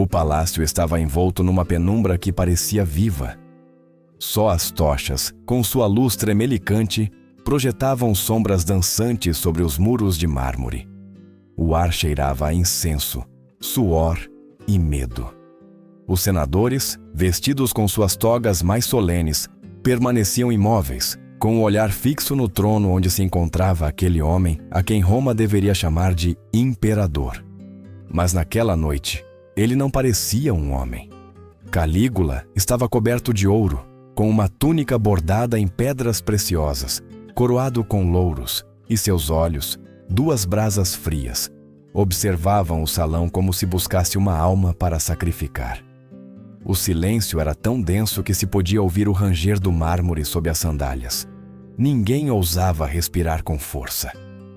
O palácio estava envolto numa penumbra que parecia viva. Só as tochas, com sua luz tremelicante, projetavam sombras dançantes sobre os muros de mármore. O ar cheirava a incenso, suor e medo. Os senadores, vestidos com suas togas mais solenes, permaneciam imóveis, com o olhar fixo no trono onde se encontrava aquele homem a quem Roma deveria chamar de imperador. Mas naquela noite, ele não parecia um homem. Calígula estava coberto de ouro, com uma túnica bordada em pedras preciosas, coroado com louros, e seus olhos, duas brasas frias, observavam o salão como se buscasse uma alma para sacrificar. O silêncio era tão denso que se podia ouvir o ranger do mármore sob as sandálias. Ninguém ousava respirar com força.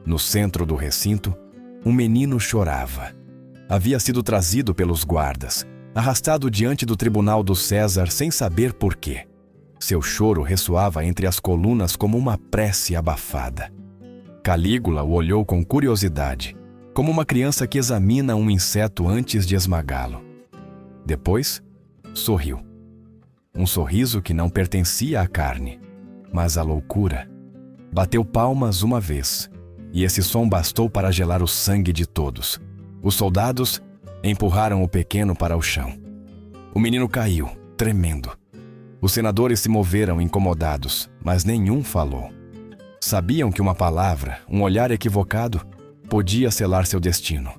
No centro do recinto, um menino chorava. Havia sido trazido pelos guardas, arrastado diante do tribunal do César sem saber por quê. Seu choro ressoava entre as colunas como uma prece abafada. Calígula o olhou com curiosidade, como uma criança que examina um inseto antes de esmagá-lo. Depois, sorriu. Um sorriso que não pertencia à carne, mas à loucura. Bateu palmas uma vez, e esse som bastou para gelar o sangue de todos. Os soldados empurraram o pequeno para o chão. O menino caiu, tremendo. Os senadores se moveram incomodados, mas nenhum falou. Sabiam que uma palavra, um olhar equivocado, podia selar seu destino.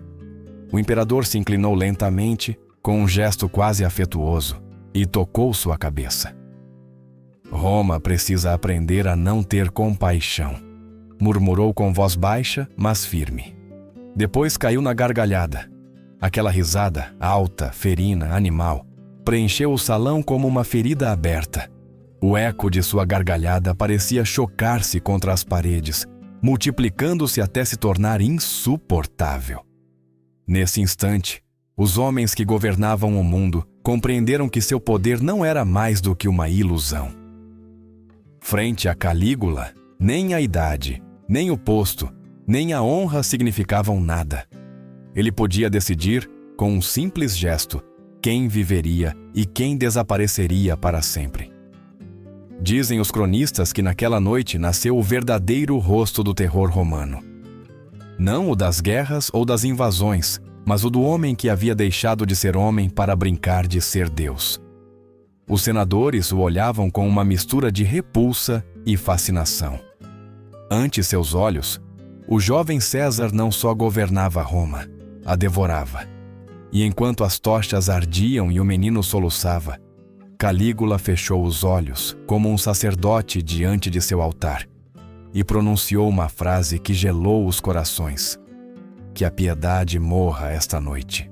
O imperador se inclinou lentamente, com um gesto quase afetuoso, e tocou sua cabeça. Roma precisa aprender a não ter compaixão, murmurou com voz baixa, mas firme. Depois caiu na gargalhada. Aquela risada, alta, ferina, animal, preencheu o salão como uma ferida aberta. O eco de sua gargalhada parecia chocar-se contra as paredes, multiplicando-se até se tornar insuportável. Nesse instante, os homens que governavam o mundo compreenderam que seu poder não era mais do que uma ilusão. Frente a Calígula, nem a idade, nem o posto, nem a honra significavam nada. Ele podia decidir, com um simples gesto, quem viveria e quem desapareceria para sempre. Dizem os cronistas que naquela noite nasceu o verdadeiro rosto do terror romano. Não o das guerras ou das invasões, mas o do homem que havia deixado de ser homem para brincar de ser Deus. Os senadores o olhavam com uma mistura de repulsa e fascinação. Ante seus olhos, o jovem César não só governava Roma, a devorava. E enquanto as tochas ardiam e o menino soluçava, Calígula fechou os olhos como um sacerdote diante de seu altar e pronunciou uma frase que gelou os corações: que a piedade morra esta noite.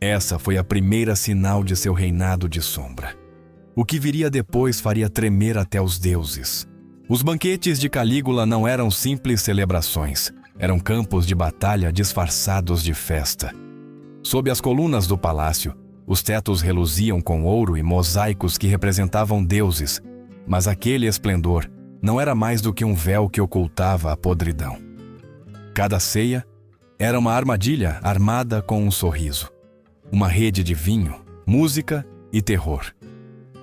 Essa foi a primeira sinal de seu reinado de sombra. O que viria depois faria tremer até os deuses. Os banquetes de Calígula não eram simples celebrações, eram campos de batalha disfarçados de festa. Sob as colunas do palácio, os tetos reluziam com ouro e mosaicos que representavam deuses, mas aquele esplendor não era mais do que um véu que ocultava a podridão. Cada ceia era uma armadilha armada com um sorriso, uma rede de vinho, música e terror.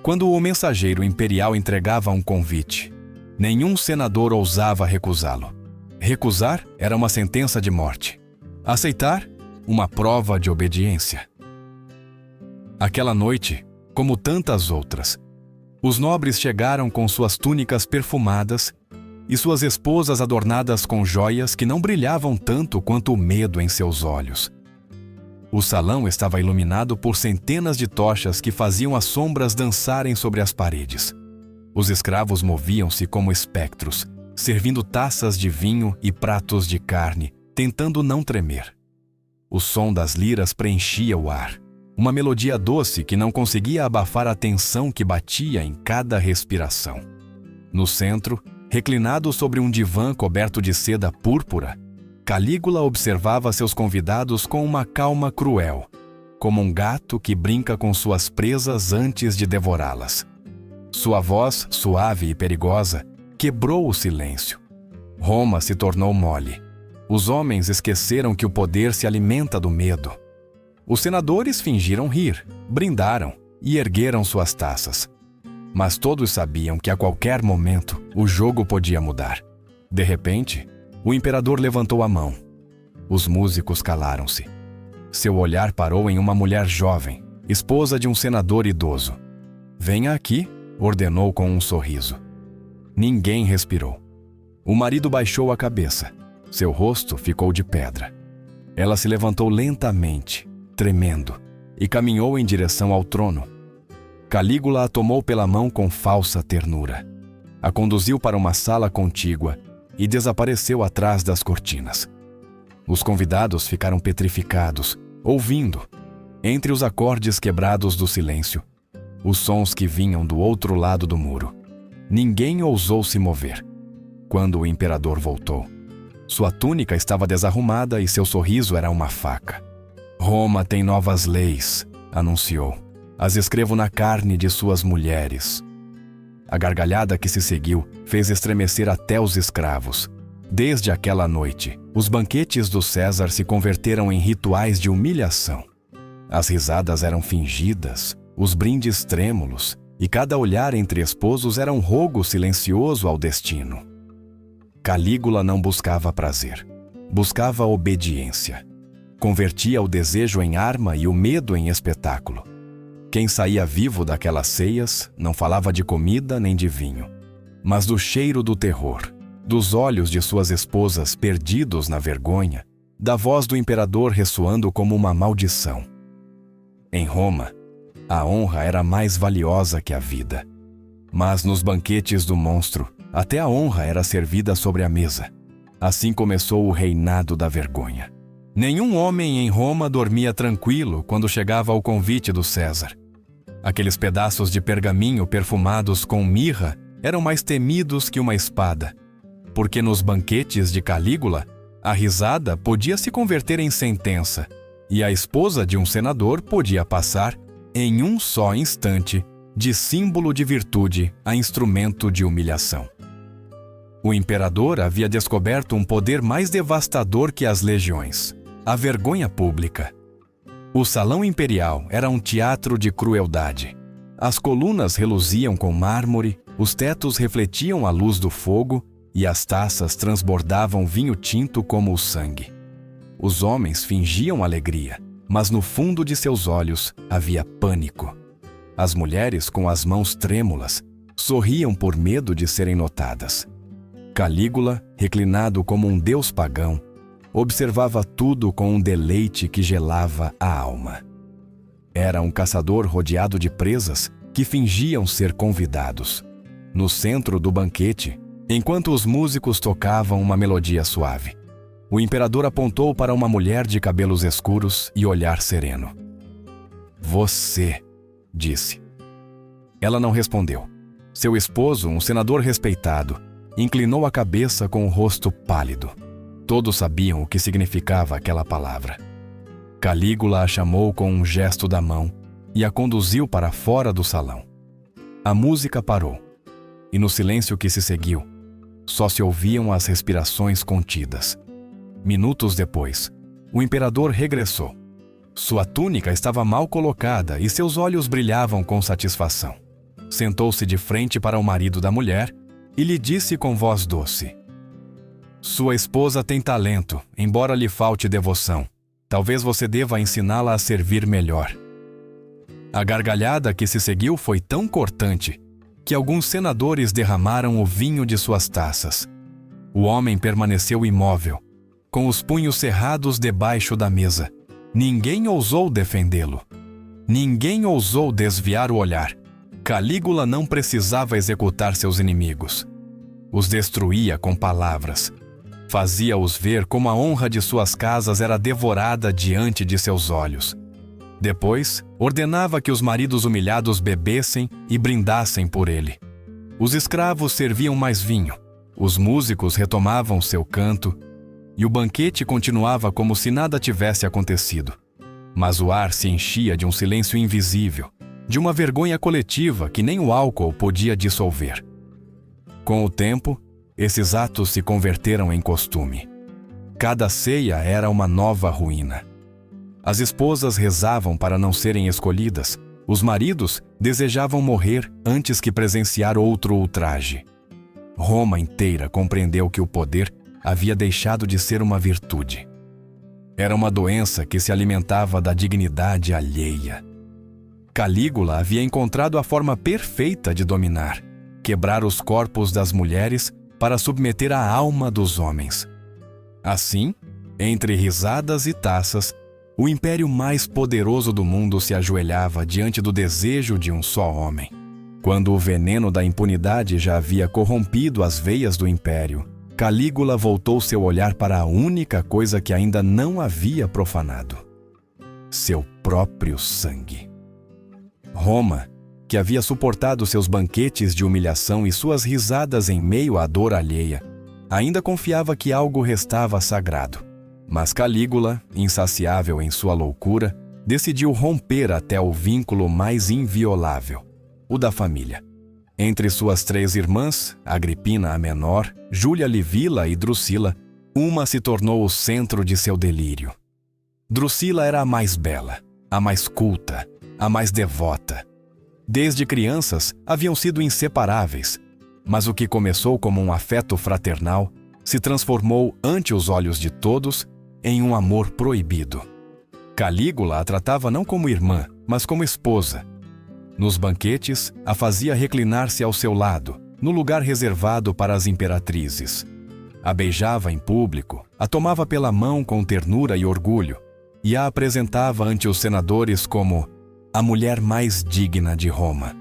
Quando o mensageiro imperial entregava um convite, nenhum senador ousava recusá-lo. Recusar era uma sentença de morte. Aceitar, uma prova de obediência. Aquela noite, como tantas outras, os nobres chegaram com suas túnicas perfumadas e suas esposas adornadas com joias que não brilhavam tanto quanto o medo em seus olhos. O salão estava iluminado por centenas de tochas que faziam as sombras dançarem sobre as paredes. Os escravos moviam-se como espectros, servindo taças de vinho e pratos de carne, tentando não tremer. O som das liras preenchia o ar, uma melodia doce que não conseguia abafar a tensão que batia em cada respiração. No centro, reclinado sobre um divã coberto de seda púrpura, Calígula observava seus convidados com uma calma cruel, como um gato que brinca com suas presas antes de devorá-las. Sua voz, suave e perigosa, quebrou o silêncio. Roma se tornou mole. Os homens esqueceram que o poder se alimenta do medo. Os senadores fingiram rir, brindaram e ergueram suas taças. Mas todos sabiam que a qualquer momento o jogo podia mudar. De repente, o imperador levantou a mão. Os músicos calaram-se. Seu olhar parou em uma mulher jovem, esposa de um senador idoso. "Venha aqui", ordenou com um sorriso. Ninguém respirou. O marido baixou a cabeça. Seu rosto ficou de pedra. Ela se levantou lentamente, tremendo, e caminhou em direção ao trono. Calígula a tomou pela mão com falsa ternura. A conduziu para uma sala contígua e desapareceu atrás das cortinas. Os convidados ficaram petrificados, ouvindo, entre os acordes quebrados do silêncio, os sons que vinham do outro lado do muro. Ninguém ousou se mover. Quando o imperador voltou, sua túnica estava desarrumada e seu sorriso era uma faca. "Roma tem novas leis", anunciou. "As escrevo na carne de suas mulheres." A gargalhada que se seguiu fez estremecer até os escravos. Desde aquela noite, os banquetes do César se converteram em rituais de humilhação. As risadas eram fingidas, os brindes trêmulos, e cada olhar entre esposos era um rogo silencioso ao destino. Calígula não buscava prazer, buscava obediência. Convertia o desejo em arma e o medo em espetáculo. Quem saía vivo daquelas ceias não falava de comida nem de vinho, mas do cheiro do terror, dos olhos de suas esposas perdidos na vergonha, da voz do imperador ressoando como uma maldição. Em Roma, a honra era mais valiosa que a vida. Mas nos banquetes do monstro, até a honra era servida sobre a mesa. Assim começou o reinado da vergonha. Nenhum homem em Roma dormia tranquilo quando chegava o convite do César. Aqueles pedaços de pergaminho perfumados com mirra eram mais temidos que uma espada, porque nos banquetes de Calígula, a risada podia se converter em sentença, e a esposa de um senador podia passar, em um só instante, de símbolo de virtude a instrumento de humilhação. O imperador havia descoberto um poder mais devastador que as legiões: a vergonha pública. O salão imperial era um teatro de crueldade. As colunas reluziam com mármore, os tetos refletiam a luz do fogo e as taças transbordavam vinho tinto como o sangue. Os homens fingiam alegria, mas no fundo de seus olhos havia pânico. As mulheres, com as mãos trêmulas, sorriam por medo de serem notadas. Calígula, reclinado como um deus pagão, observava tudo com um deleite que gelava a alma. Era um caçador rodeado de presas que fingiam ser convidados. No centro do banquete, enquanto os músicos tocavam uma melodia suave, o imperador apontou para uma mulher de cabelos escuros e olhar sereno. "Você", disse. Ela não respondeu. Seu esposo, um senador respeitado, inclinou a cabeça com o rosto pálido. Todos sabiam o que significava aquela palavra. Calígula a chamou com um gesto da mão e a conduziu para fora do salão. A música parou, e no silêncio que se seguiu, só se ouviam as respirações contidas. Minutos depois, o imperador regressou. Sua túnica estava mal colocada e seus olhos brilhavam com satisfação. Sentou-se de frente para o marido da mulher e lhe disse com voz doce: "Sua esposa tem talento, embora lhe falte devoção. Talvez você deva ensiná-la a servir melhor." A gargalhada que se seguiu foi tão cortante que alguns senadores derramaram o vinho de suas taças. O homem permaneceu imóvel, com os punhos cerrados debaixo da mesa. Ninguém ousou defendê-lo. Ninguém ousou desviar o olhar. Calígula não precisava executar seus inimigos. Os destruía com palavras. Fazia-os ver como a honra de suas casas era devorada diante de seus olhos. Depois, ordenava que os maridos humilhados bebessem e brindassem por ele. Os escravos serviam mais vinho, os músicos retomavam seu canto, e o banquete continuava como se nada tivesse acontecido. Mas o ar se enchia de um silêncio invisível, de uma vergonha coletiva que nem o álcool podia dissolver. Com o tempo, esses atos se converteram em costume. Cada ceia era uma nova ruína. As esposas rezavam para não serem escolhidas. Os maridos desejavam morrer antes que presenciar outro ultraje. Roma inteira compreendeu que o poder havia deixado de ser uma virtude. Era uma doença que se alimentava da dignidade alheia. Calígula havia encontrado a forma perfeita de dominar, quebrar os corpos das mulheres para submeter a alma dos homens. Assim, entre risadas e taças, o império mais poderoso do mundo se ajoelhava diante do desejo de um só homem. Quando o veneno da impunidade já havia corrompido as veias do império, Calígula voltou seu olhar para a única coisa que ainda não havia profanado: seu próprio sangue. Roma, que havia suportado seus banquetes de humilhação e suas risadas em meio à dor alheia, ainda confiava que algo restava sagrado. Mas Calígula, insaciável em sua loucura, decidiu romper até o vínculo mais inviolável, o da família. Entre suas 3 irmãs, Agripina a menor, Júlia Livila e Drusila, uma se tornou o centro de seu delírio. Drusila era a mais bela, a mais culta, a mais devota. Desde crianças haviam sido inseparáveis, mas o que começou como um afeto fraternal se transformou, ante os olhos de todos, em um amor proibido. Calígula a tratava não como irmã, mas como esposa. Nos banquetes, a fazia reclinar-se ao seu lado, no lugar reservado para as imperatrizes. A beijava em público, a tomava pela mão com ternura e orgulho, e a apresentava ante os senadores como a mulher mais digna de Roma.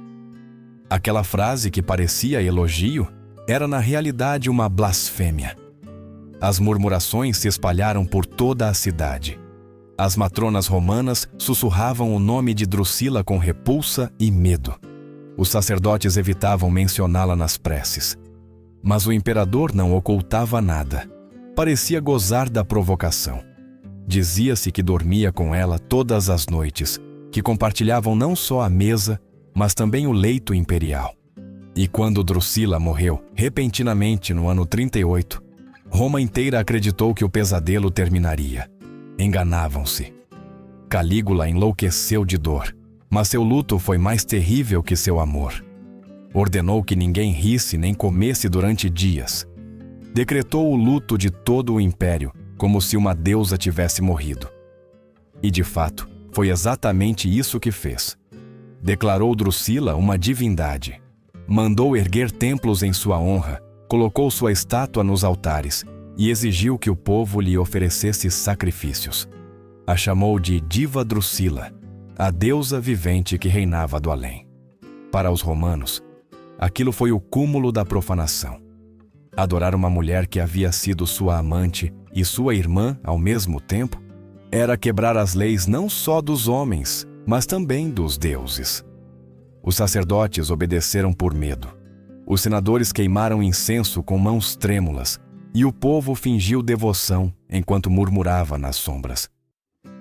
Aquela frase que parecia elogio era na realidade uma blasfêmia. As murmurações se espalharam por toda a cidade. As matronas romanas sussurravam o nome de Drusila com repulsa e medo. Os sacerdotes evitavam mencioná-la nas preces. Mas o imperador não ocultava nada. Parecia gozar da provocação. Dizia-se que dormia com ela todas as noites, que compartilhavam não só a mesa, mas também o leito imperial. E quando Drusila morreu, repentinamente no ano 38, Roma inteira acreditou que o pesadelo terminaria. Enganavam-se. Calígula enlouqueceu de dor, mas seu luto foi mais terrível que seu amor. Ordenou que ninguém risse nem comesse durante dias. Decretou o luto de todo o império, como se uma deusa tivesse morrido. E de fato, foi exatamente isso que fez. Declarou Drusila uma divindade. Mandou erguer templos em sua honra, colocou sua estátua nos altares e exigiu que o povo lhe oferecesse sacrifícios. A chamou de Diva Drusila, a deusa vivente que reinava do além. Para os romanos, aquilo foi o cúmulo da profanação. Adorar uma mulher que havia sido sua amante e sua irmã ao mesmo tempo era quebrar as leis não só dos homens, mas também dos deuses. Os sacerdotes obedeceram por medo. Os senadores queimaram incenso com mãos trêmulas, e o povo fingiu devoção enquanto murmurava nas sombras.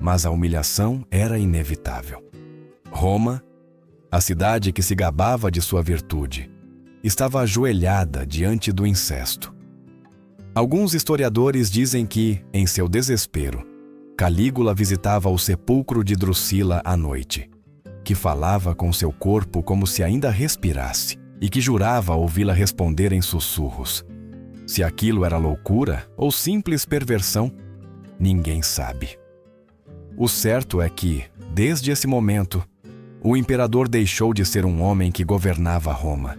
Mas a humilhação era inevitável. Roma, a cidade que se gabava de sua virtude, estava ajoelhada diante do incesto. Alguns historiadores dizem que, em seu desespero, Calígula visitava o sepulcro de Drusila à noite, que falava com seu corpo como se ainda respirasse e que jurava ouvi-la responder em sussurros. Se aquilo era loucura ou simples perversão, ninguém sabe. O certo é que, desde esse momento, o imperador deixou de ser um homem que governava Roma.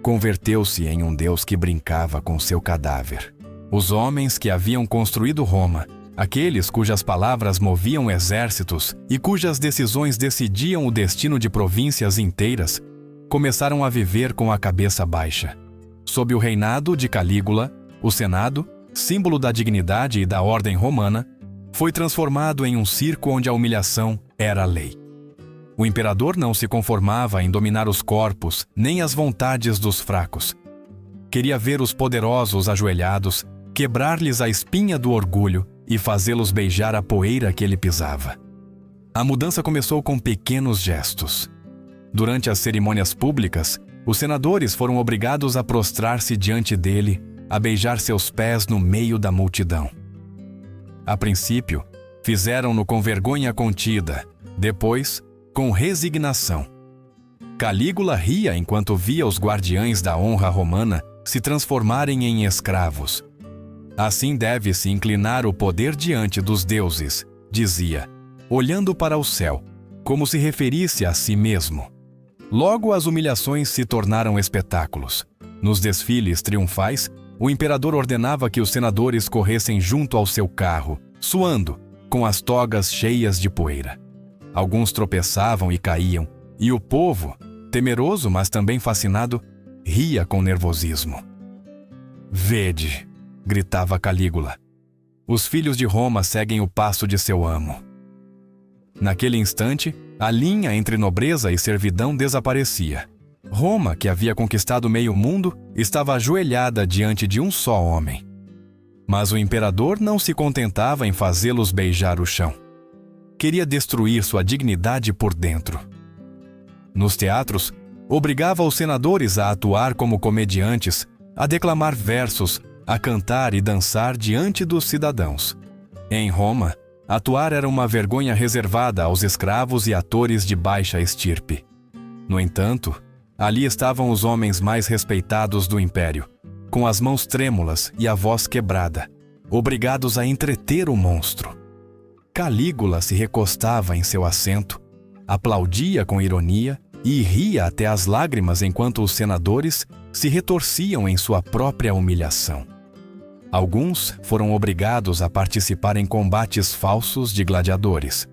Converteu-se em um deus que brincava com seu cadáver. Os homens que haviam construído Roma, aqueles cujas palavras moviam exércitos e cujas decisões decidiam o destino de províncias inteiras, começaram a viver com a cabeça baixa. Sob o reinado de Calígula, o Senado, símbolo da dignidade e da ordem romana, foi transformado em um circo onde a humilhação era a lei. O imperador não se conformava em dominar os corpos nem as vontades dos fracos. Queria ver os poderosos ajoelhados, quebrar-lhes a espinha do orgulho e fazê-los beijar a poeira que ele pisava. A mudança começou com pequenos gestos. Durante as cerimônias públicas, os senadores foram obrigados a prostrar-se diante dele, a beijar seus pés no meio da multidão. A princípio, Fizeram-no com vergonha contida, depois, com resignação. Calígula ria enquanto via os guardiães da honra romana se transformarem em escravos. Assim deve-se inclinar o poder diante dos deuses, dizia, olhando para o céu, como se referisse a si mesmo. Logo as humilhações se tornaram espetáculos. Nos desfiles triunfais, o imperador ordenava que os senadores corressem junto ao seu carro, suando, com as togas cheias de poeira. Alguns tropeçavam e caíam, e o povo, temeroso, mas também fascinado, ria com nervosismo. Vede, gritava Calígula, os filhos de Roma seguem o passo de seu amo. Naquele instante, a linha entre nobreza e servidão desaparecia. Roma, que havia conquistado meio mundo, estava ajoelhada diante de um só homem. Mas o imperador não se contentava em fazê-los beijar o chão. Queria destruir sua dignidade por dentro. Nos teatros, obrigava os senadores a atuar como comediantes, a declamar versos, a cantar e dançar diante dos cidadãos. Em Roma, atuar era uma vergonha reservada aos escravos e atores de baixa estirpe. No entanto, ali estavam os homens mais respeitados do império, com as mãos trêmulas e a voz quebrada, obrigados a entreter o monstro. Calígula se recostava em seu assento, aplaudia com ironia e ria até as lágrimas enquanto os senadores se retorciam em sua própria humilhação. Alguns foram obrigados a participar em combates falsos de gladiadores.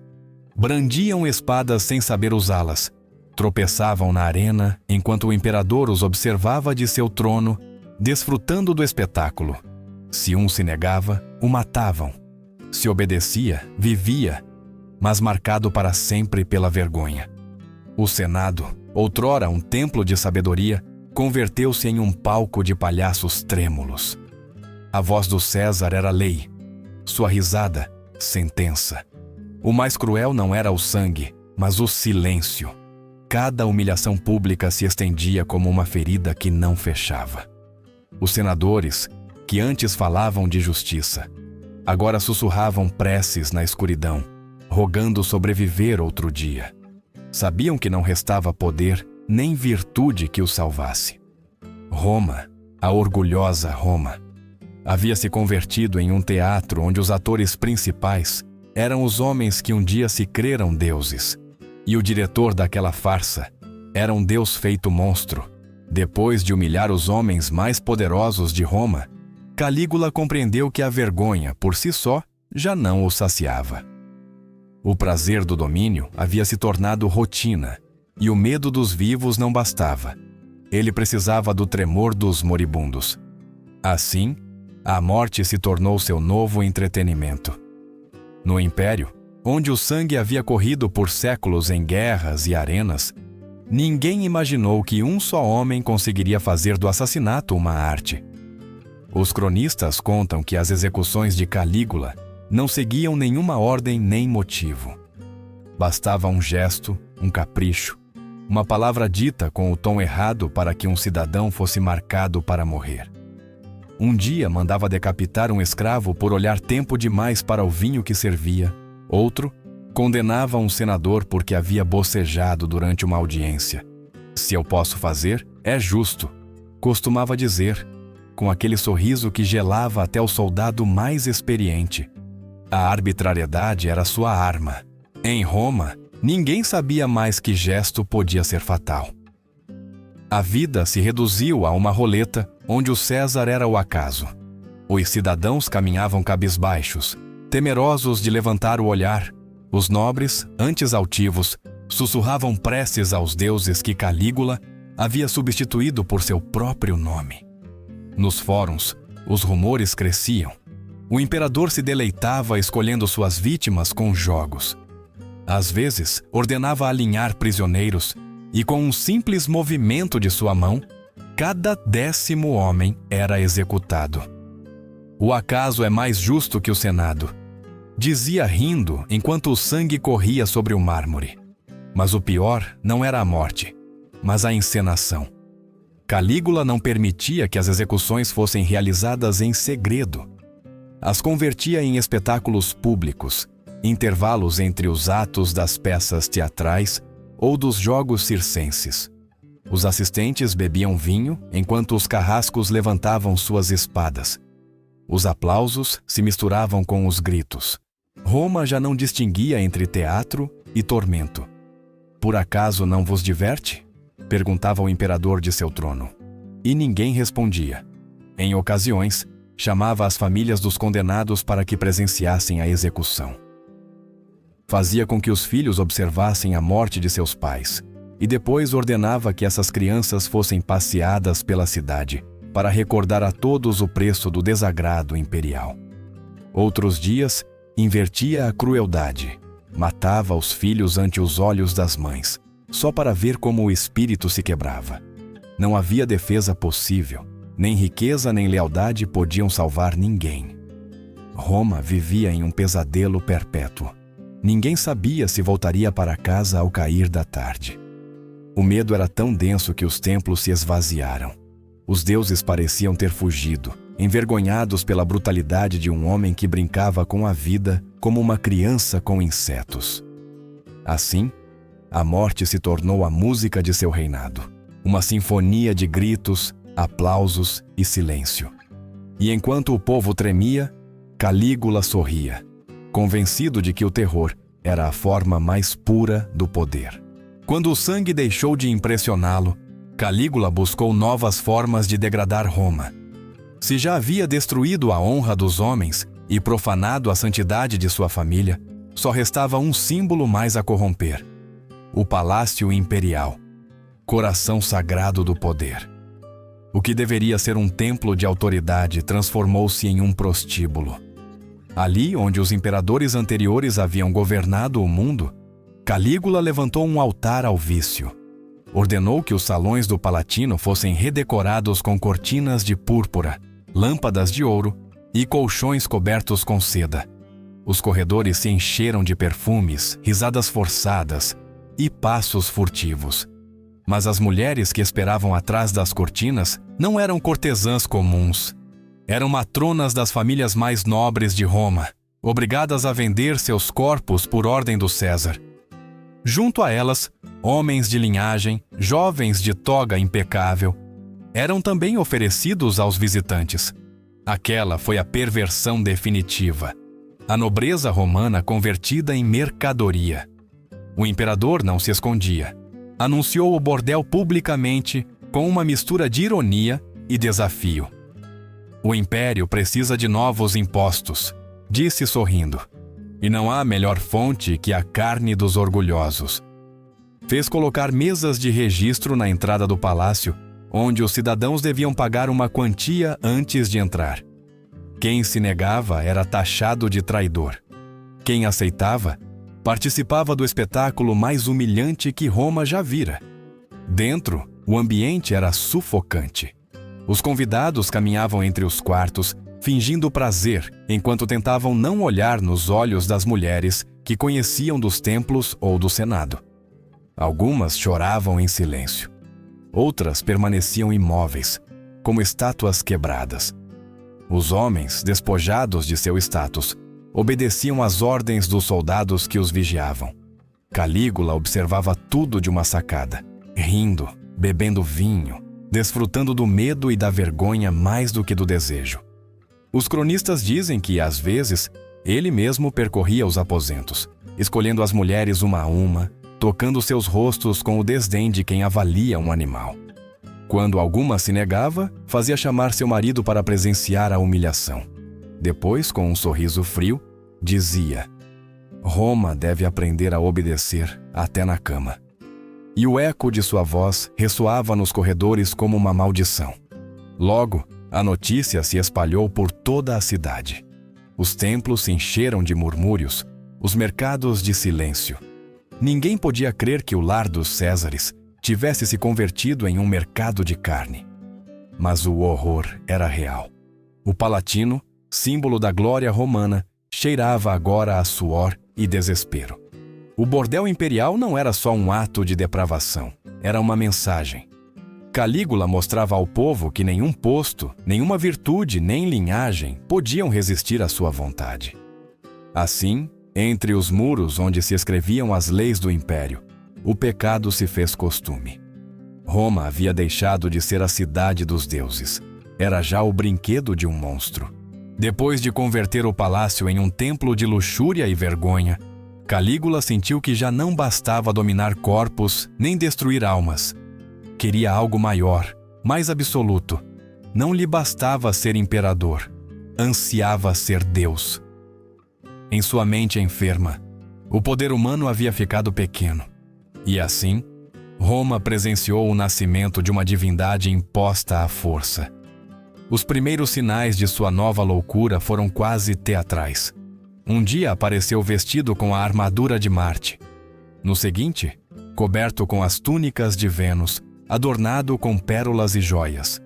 Brandiam espadas sem saber usá-las, tropeçavam na arena enquanto o imperador os observava de seu trono, desfrutando do espetáculo. Se um se negava, o matavam. Se obedecia, vivia, mas marcado para sempre pela vergonha. O Senado, outrora um templo de sabedoria, converteu-se em um palco de palhaços trêmulos. A voz do César era lei, sua risada, sentença. O mais cruel não era o sangue, mas o silêncio. Cada humilhação pública se estendia como uma ferida que não fechava. Os senadores, que antes falavam de justiça, agora sussurravam preces na escuridão, rogando sobreviver outro dia. Sabiam que não restava poder nem virtude que os salvasse. Roma, a orgulhosa Roma, havia se convertido em um teatro onde os atores principais eram os homens que um dia se creram deuses, e o diretor daquela farsa era um deus feito monstro. Depois de humilhar os homens mais poderosos de Roma, Calígula compreendeu que a vergonha, por si só, já não o saciava. O prazer do domínio havia se tornado rotina, e o medo dos vivos não bastava. Ele precisava do tremor dos moribundos. Assim, a morte se tornou seu novo entretenimento. No Império, onde o sangue havia corrido por séculos em guerras e arenas, ninguém imaginou que um só homem conseguiria fazer do assassinato uma arte. Os cronistas contam que as execuções de Calígula não seguiam nenhuma ordem nem motivo. Bastava um gesto, um capricho, uma palavra dita com o tom errado para que um cidadão fosse marcado para morrer. Um dia mandava decapitar um escravo por olhar tempo demais para o vinho que servia. Outro condenava um senador porque havia bocejado durante uma audiência. Se eu posso fazer, é justo, costumava dizer, com aquele sorriso que gelava até o soldado mais experiente. A arbitrariedade era sua arma. Em Roma, ninguém sabia mais que gesto podia ser fatal. A vida se reduziu a uma roleta onde o César era o acaso. Os cidadãos caminhavam cabisbaixos, temerosos de levantar o olhar. Os nobres, antes altivos, sussurravam preces aos deuses que Calígula havia substituído por seu próprio nome. Nos fóruns, os rumores cresciam. O imperador se deleitava escolhendo suas vítimas com jogos. Às vezes, ordenava alinhar prisioneiros e, com um simples movimento de sua mão, cada 10º homem era executado. O acaso é mais justo que o Senado, dizia rindo enquanto o sangue corria sobre o mármore. Mas o pior não era a morte, mas a encenação. Calígula não permitia que as execuções fossem realizadas em segredo. As convertia em espetáculos públicos, intervalos entre os atos das peças teatrais ou dos jogos circenses. Os assistentes bebiam vinho enquanto os carrascos levantavam suas espadas. Os aplausos se misturavam com os gritos. Roma já não distinguia entre teatro e tormento. Por acaso não vos diverte? Perguntava o imperador de seu trono. E ninguém respondia. Em ocasiões, chamava as famílias dos condenados para que presenciassem a execução. Fazia com que os filhos observassem a morte de seus pais, e depois ordenava que essas crianças fossem passeadas pela cidade, para recordar a todos o preço do desagrado imperial. Outros dias, invertia a crueldade, matava os filhos ante os olhos das mães, só para ver como o espírito se quebrava. Não havia defesa possível, nem riqueza nem lealdade podiam salvar ninguém. Roma vivia em um pesadelo perpétuo. Ninguém sabia se voltaria para casa ao cair da tarde. O medo era tão denso que os templos se esvaziaram. Os deuses pareciam ter fugido, envergonhados pela brutalidade de um homem que brincava com a vida como uma criança com insetos. Assim, a morte se tornou a música de seu reinado, uma sinfonia de gritos, aplausos e silêncio. E enquanto o povo tremia, Calígula sorria, convencido de que o terror era a forma mais pura do poder. Quando o sangue deixou de impressioná-lo, Calígula buscou novas formas de degradar Roma. Se já havia destruído a honra dos homens e profanado a santidade de sua família, só restava um símbolo mais a corromper: o Palácio Imperial, coração sagrado do poder. O que deveria ser um templo de autoridade transformou-se em um prostíbulo. Ali, onde os imperadores anteriores haviam governado o mundo, Calígula levantou um altar ao vício. Ordenou que os salões do Palatino fossem redecorados com cortinas de púrpura, lâmpadas de ouro e colchões cobertos com seda. Os corredores se encheram de perfumes, risadas forçadas e passos furtivos. Mas as mulheres que esperavam atrás das cortinas não eram cortesãs comuns. Eram matronas das famílias mais nobres de Roma, obrigadas a vender seus corpos por ordem do César. Junto a elas, homens de linhagem, jovens de toga impecável, eram também oferecidos aos visitantes. Aquela foi a perversão definitiva, a nobreza romana convertida em mercadoria. O imperador não se escondia. Anunciou o bordel publicamente com uma mistura de ironia e desafio. O império precisa de novos impostos, disse sorrindo. E não há melhor fonte que a carne dos orgulhosos. Fez colocar mesas de registro na entrada do palácio, onde os cidadãos deviam pagar uma quantia antes de entrar. Quem se negava era taxado de traidor. Quem aceitava, participava do espetáculo mais humilhante que Roma já vira. Dentro, o ambiente era sufocante. Os convidados caminhavam entre os quartos, fingindo prazer, enquanto tentavam não olhar nos olhos das mulheres que conheciam dos templos ou do Senado. Algumas choravam em silêncio. Outras permaneciam imóveis, como estátuas quebradas. Os homens, despojados de seu status, obedeciam às ordens dos soldados que os vigiavam. Calígula observava tudo de uma sacada, rindo, bebendo vinho, desfrutando do medo e da vergonha mais do que do desejo. Os cronistas dizem que, às vezes, ele mesmo percorria os aposentos, escolhendo as mulheres uma a uma, tocando seus rostos com o desdém de quem avalia um animal. Quando alguma se negava, fazia chamar seu marido para presenciar a humilhação. Depois, com um sorriso frio, dizia: Roma deve aprender a obedecer até na cama. E o eco de sua voz ressoava nos corredores como uma maldição. Logo, a notícia se espalhou por toda a cidade. Os templos se encheram de murmúrios, os mercados de silêncio. Ninguém podia crer que o lar dos Césares tivesse se convertido em um mercado de carne. Mas o horror era real. O Palatino, símbolo da glória romana, cheirava agora a suor e desespero. O bordel imperial não era só um ato de depravação, era uma mensagem. Calígula mostrava ao povo que nenhum posto, nenhuma virtude nem linhagem podiam resistir à sua vontade. Assim, Entre os muros onde se escreviam as leis do império, o pecado se fez costume. Roma havia deixado de ser a cidade dos deuses. Era já o brinquedo de um monstro. Depois de converter o palácio em um templo de luxúria e vergonha, Calígula sentiu que já não bastava dominar corpos nem destruir almas. Queria algo maior, mais absoluto. Não lhe bastava ser imperador. Ansiava ser Deus. Em sua mente enferma, o poder humano havia ficado pequeno. E assim, Roma presenciou o nascimento de uma divindade imposta à força. Os primeiros sinais de sua nova loucura foram quase teatrais. Um dia apareceu vestido com a armadura de Marte. No seguinte, coberto com as túnicas de Vênus, adornado com pérolas e joias.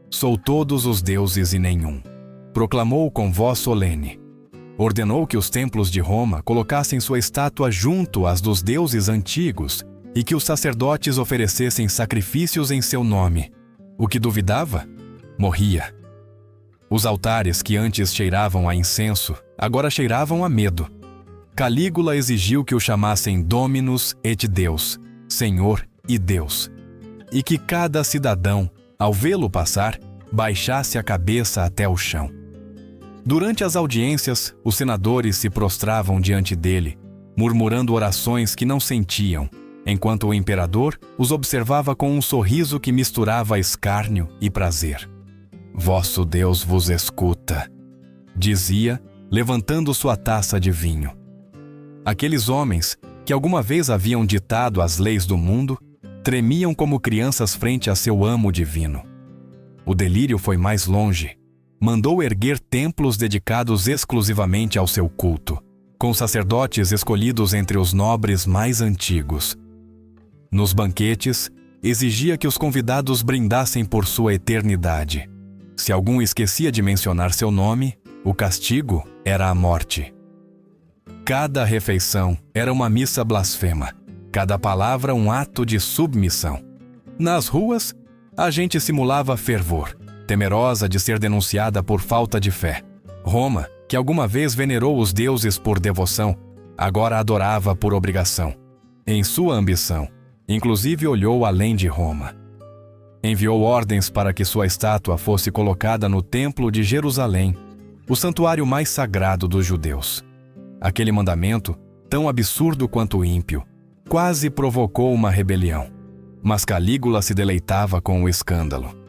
Sou todos os deuses e nenhum, proclamou com voz solene. Ordenou que os templos de Roma colocassem sua estátua junto às dos deuses antigos e que os sacerdotes oferecessem sacrifícios em seu nome. O que duvidava, morria. Os altares que antes cheiravam a incenso, agora cheiravam a medo. Calígula exigiu que o chamassem Dominus et Deus, Senhor e Deus, e que cada cidadão, ao vê-lo passar, baixasse a cabeça até o chão. Durante as audiências, os senadores se prostravam diante dele, murmurando orações que não sentiam, enquanto o imperador os observava com um sorriso que misturava escárnio e prazer. Vosso Deus vos escuta, dizia, levantando sua taça de vinho. Aqueles homens, que alguma vez haviam ditado as leis do mundo, tremiam como crianças frente a seu amo divino. O delírio foi mais longe. Mandou erguer templos dedicados exclusivamente ao seu culto, com sacerdotes escolhidos entre os nobres mais antigos. Nos banquetes, exigia que os convidados brindassem por sua eternidade. Se algum esquecia de mencionar seu nome, o castigo era a morte. Cada refeição era uma missa blasfema, cada palavra um ato de submissão. Nas ruas, a gente simulava fervor, temerosa de ser denunciada por falta de fé. Roma, que alguma vez venerou os deuses por devoção, agora adorava por obrigação. Em sua ambição, inclusive olhou além de Roma. Enviou ordens para que sua estátua fosse colocada no Templo de Jerusalém, o santuário mais sagrado dos judeus. Aquele mandamento, tão absurdo quanto ímpio, quase provocou uma rebelião. Mas Calígula se deleitava com o escândalo.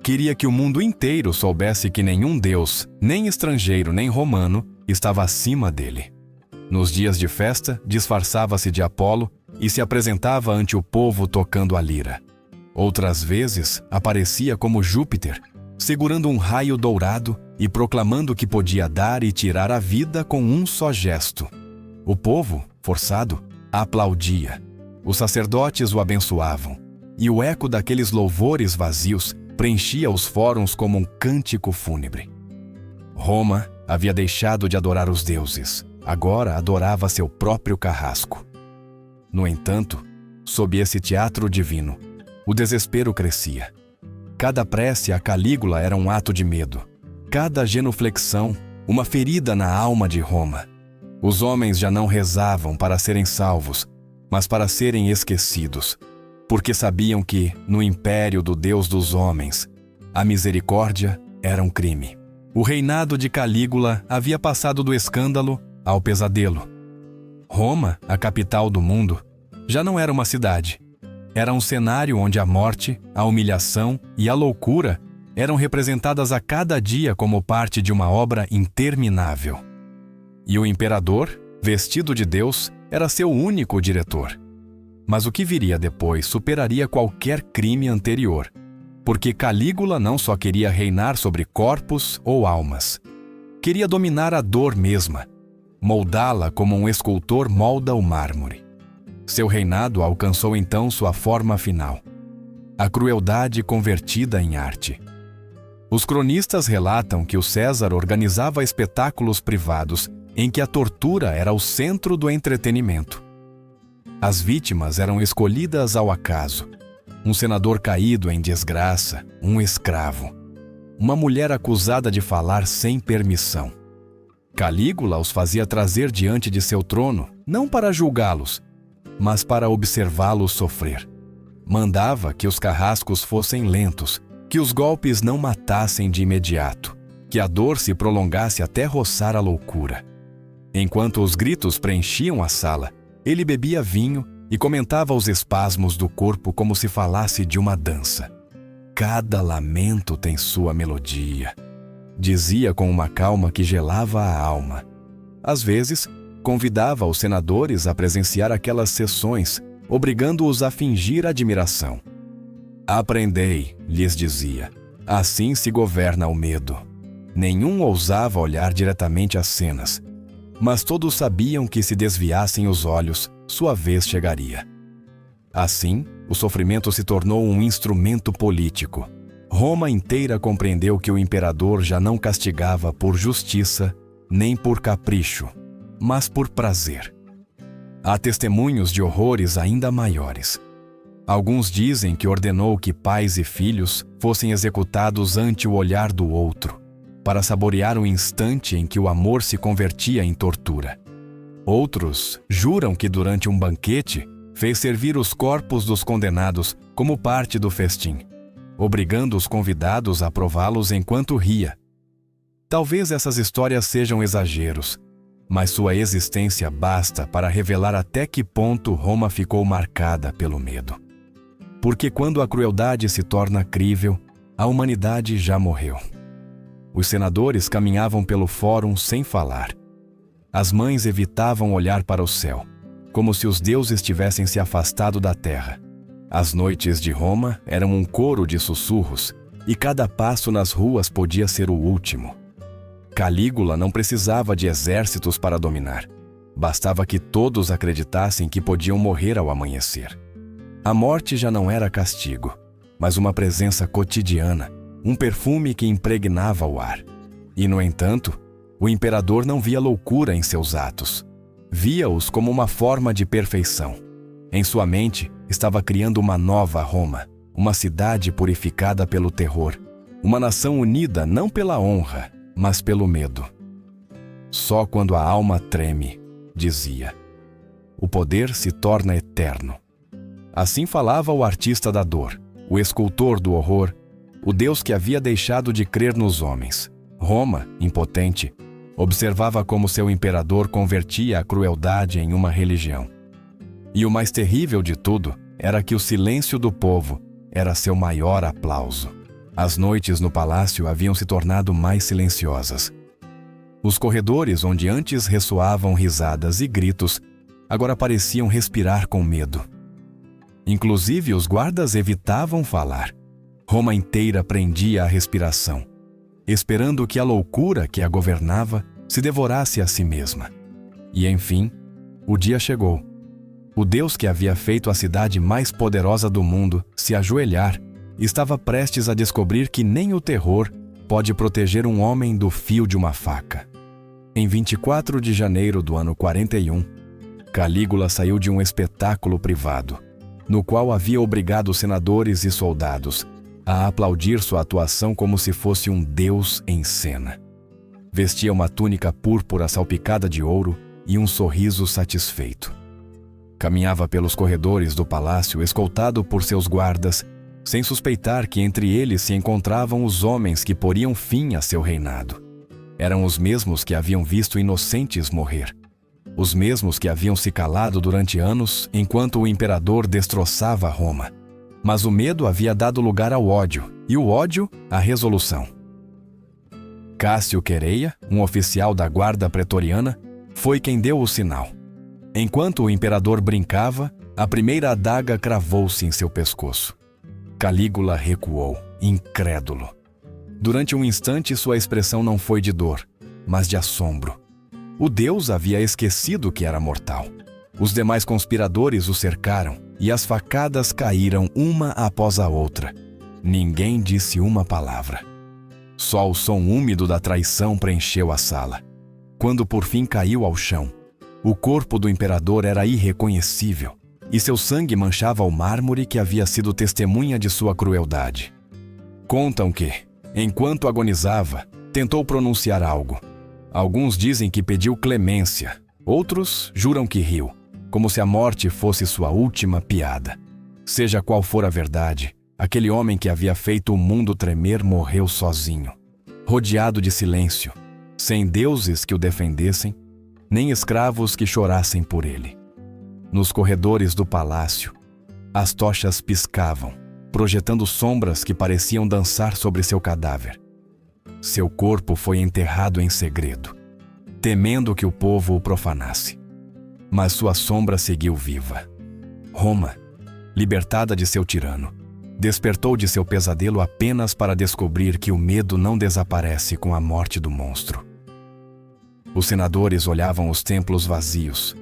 Queria que o mundo inteiro soubesse que nenhum deus, nem estrangeiro nem romano, estava acima dele. Nos dias de festa, disfarçava-se de Apolo e se apresentava ante o povo tocando a lira. Outras vezes, aparecia como Júpiter, segurando um raio dourado e proclamando que podia dar e tirar a vida com um só gesto. O povo, forçado, aplaudia. Os sacerdotes o abençoavam, e o eco daqueles louvores vazios preenchia os fóruns como um cântico fúnebre. Roma havia deixado de adorar os deuses, agora adorava seu próprio carrasco. No entanto, sob esse teatro divino, o desespero crescia. Cada prece a Calígula era um ato de medo. Cada genuflexão, uma ferida na alma de Roma. Os homens já não rezavam para serem salvos, mas para serem esquecidos, porque sabiam que, no império do Deus dos homens, a misericórdia era um crime. O reinado de Calígula havia passado do escândalo ao pesadelo. Roma, a capital do mundo, já não era uma cidade. Era um cenário onde a morte, a humilhação e a loucura eram representadas a cada dia como parte de uma obra interminável. E o imperador, vestido de Deus, era seu único diretor. Mas o que viria depois superaria qualquer crime anterior, porque Calígula não só queria reinar sobre corpos ou almas. Queria dominar a dor mesma, moldá-la como um escultor molda o mármore. Seu reinado alcançou então sua forma final. A crueldade convertida em arte. Os cronistas relatam que o César organizava espetáculos privados em que a tortura era o centro do entretenimento. As vítimas eram escolhidas ao acaso. Um senador caído em desgraça, um escravo. Uma mulher acusada de falar sem permissão. Calígula os fazia trazer diante de seu trono, não para julgá-los, mas para observá-los sofrer. Mandava que os carrascos fossem lentos, que os golpes não matassem de imediato, que a dor se prolongasse até roçar a loucura. Enquanto os gritos preenchiam a sala, ele bebia vinho e comentava os espasmos do corpo como se falasse de uma dança. Cada lamento tem sua melodia, dizia com uma calma que gelava a alma. Às vezes, convidava os senadores a presenciar aquelas sessões, obrigando-os a fingir admiração. Aprendei, lhes dizia, assim se governa o medo. Nenhum ousava olhar diretamente às cenas, mas todos sabiam que se desviassem os olhos, sua vez chegaria. Assim, o sofrimento se tornou um instrumento político. Roma inteira compreendeu que o imperador já não castigava por justiça, nem por capricho, mas por prazer. Há testemunhos de horrores ainda maiores. Alguns dizem que ordenou que pais e filhos fossem executados ante o olhar do outro, para saborear o instante em que o amor se convertia em tortura. Outros juram que durante um banquete fez servir os corpos dos condenados como parte do festim, obrigando os convidados a prová-los enquanto ria. Talvez essas histórias sejam exageros, mas sua existência basta para revelar até que ponto Roma ficou marcada pelo medo. Porque quando a crueldade se torna crível, a humanidade já morreu. Os senadores caminhavam pelo fórum sem falar. As mães evitavam olhar para o céu, como se os deuses tivessem se afastado da terra. As noites de Roma eram um coro de sussurros, e cada passo nas ruas podia ser o último. Calígula não precisava de exércitos para dominar. Bastava que todos acreditassem que podiam morrer ao amanhecer. A morte já não era castigo, mas uma presença cotidiana, um perfume que impregnava o ar. E, no entanto, o imperador não via loucura em seus atos. Via-os como uma forma de perfeição. Em sua mente, estava criando uma nova Roma, uma cidade purificada pelo terror, uma nação unida não pela honra, mas pelo medo. Só quando a alma treme, dizia, o poder se torna eterno. Assim falava o artista da dor, o escultor do horror, o Deus que havia deixado de crer nos homens. Roma, impotente, observava como seu imperador convertia a crueldade em uma religião. E o mais terrível de tudo era que o silêncio do povo era seu maior aplauso. As noites no palácio haviam se tornado mais silenciosas. Os corredores, onde antes ressoavam risadas e gritos, agora pareciam respirar com medo. Inclusive, os guardas evitavam falar. Roma inteira prendia a respiração, esperando que a loucura que a governava se devorasse a si mesma. E, enfim, o dia chegou. O Deus que havia feito a cidade mais poderosa do mundo se ajoelhar estava prestes a descobrir que nem o terror pode proteger um homem do fio de uma faca. Em 24 de janeiro do ano 41, Calígula saiu de um espetáculo privado, no qual havia obrigado senadores e soldados a aplaudir sua atuação como se fosse um deus em cena. Vestia uma túnica púrpura salpicada de ouro e um sorriso satisfeito. Caminhava pelos corredores do palácio escoltado por seus guardas, sem suspeitar que entre eles se encontravam os homens que poriam fim a seu reinado. Eram os mesmos que haviam visto inocentes morrer. Os mesmos que haviam se calado durante anos enquanto o imperador destroçava Roma. Mas o medo havia dado lugar ao ódio, e o ódio à resolução. Cássio Quereia, um oficial da guarda pretoriana, foi quem deu o sinal. Enquanto o imperador brincava, a primeira adaga cravou-se em seu pescoço. Calígula recuou, incrédulo. Durante um instante, sua expressão não foi de dor, mas de assombro. O deus havia esquecido que era mortal. Os demais conspiradores o cercaram e as facadas caíram uma após a outra. Ninguém disse uma palavra. Só o som úmido da traição preencheu a sala. Quando por fim caiu ao chão, o corpo do imperador era irreconhecível e seu sangue manchava o mármore que havia sido testemunha de sua crueldade. Contam que, enquanto agonizava, tentou pronunciar algo, Alguns dizem que pediu clemência, outros juram que riu, como se a morte fosse sua última piada. Seja qual for a verdade, aquele homem que havia feito o mundo tremer morreu sozinho, rodeado de silêncio, sem deuses que o defendessem, nem escravos que chorassem por ele. Nos corredores do palácio, as tochas piscavam, projetando sombras que pareciam dançar sobre seu cadáver. Seu corpo foi enterrado em segredo, temendo que o povo o profanasse. Mas sua sombra seguiu viva. Roma, libertada de seu tirano, despertou de seu pesadelo apenas para descobrir que o medo não desaparece com a morte do monstro. Os senadores olhavam os templos vazios.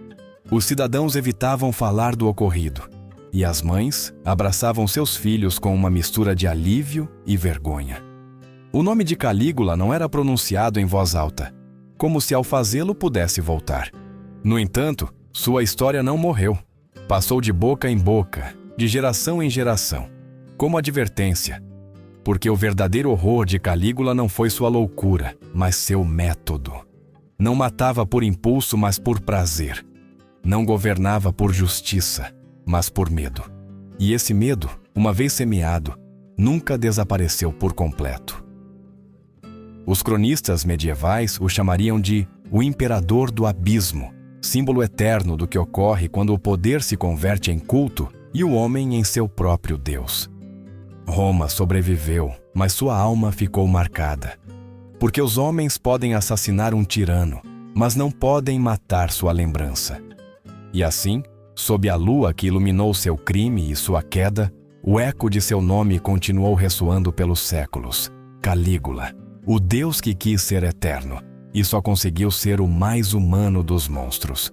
Os cidadãos evitavam falar do ocorrido. E as mães abraçavam seus filhos com uma mistura de alívio e vergonha. O nome de Calígula não era pronunciado em voz alta, como se ao fazê-lo pudesse voltar. No entanto, sua história não morreu. Passou de boca em boca, de geração em geração, como advertência. Porque o verdadeiro horror de Calígula não foi sua loucura, mas seu método. Não matava por impulso, mas por prazer. Não governava por justiça, mas por medo. E esse medo, uma vez semeado, nunca desapareceu por completo. Os cronistas medievais o chamariam de o imperador do abismo, símbolo eterno do que ocorre quando o poder se converte em culto e o homem em seu próprio Deus. Roma sobreviveu, mas sua alma ficou marcada. Porque os homens podem assassinar um tirano, mas não podem matar sua lembrança. E assim, sob a lua que iluminou seu crime e sua queda, o eco de seu nome continuou ressoando pelos séculos. Calígula, o Deus que quis ser eterno e só conseguiu ser o mais humano dos monstros.